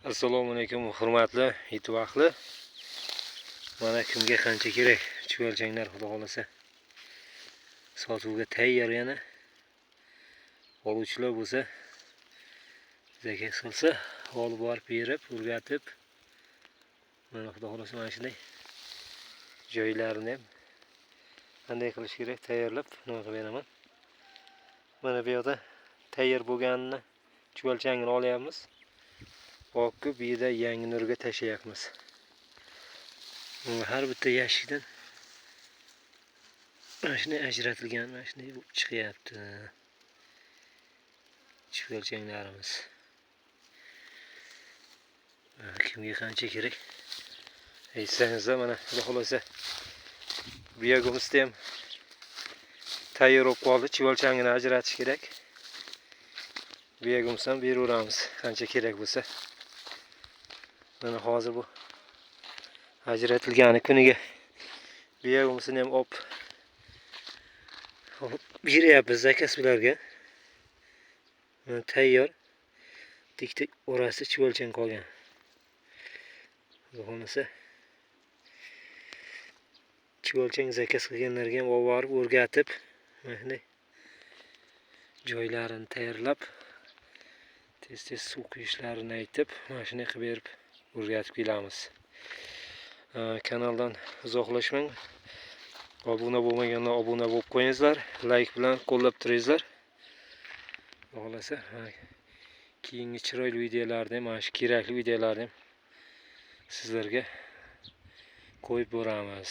Assalomu alaykum hurmatli YouTube ahli. Mana kimga qancha kerak chuvalchanglar xudo xolasa. Sotuvga tayyor yana. Oluvchilar bo'lsa zakas qilsa, olib borib berib, o'rgatib. Mana xudo xolasa mana shunday joylarini ham qanday qilish kerak tayyorlab nima qilib beraman. Mana bu yerda tayyor bo'lganini chuvalchangini olyapmiz. Boqib bu yerda yangi nurga tashlayapmiz. Har bitta yashikdan mana shunday ajratilgan, mana shunday chiqyapti. Chuvalchanglarimiz. Kimga qancha kerak? Aytsangizlar, mana xudo xolasa bu yagimizda ham tayyor bo'lib qoldi. Chuvalchangini ajratish kerak. Bu yagimizdan beraveramiz qancha kerak bo'lsa. Mana hozir bu ajratilgani kuniga bu yagimizni ham olib beryapmiz zakas bularga. Mana tayyor. Tik orasi chuvalchang qolgan. Bo'lmasa chuvalchang zakas qilganlarga ham olib borib o'rgatib, mana joylarini tayyorlab, tez suv quyishlarini aytib, mana shunday qilib berib o'rgatib kelamiz. Kanaldan uzoqlashmang. Obuna bo'lmaganlar obuna bo'lib qo'yingizlar, like bilan qo'llab turingizlar. Xohlasa keyingi chiroyli videolarni, mana shu kerakli videolarni sizlarga qo'yib boramiz.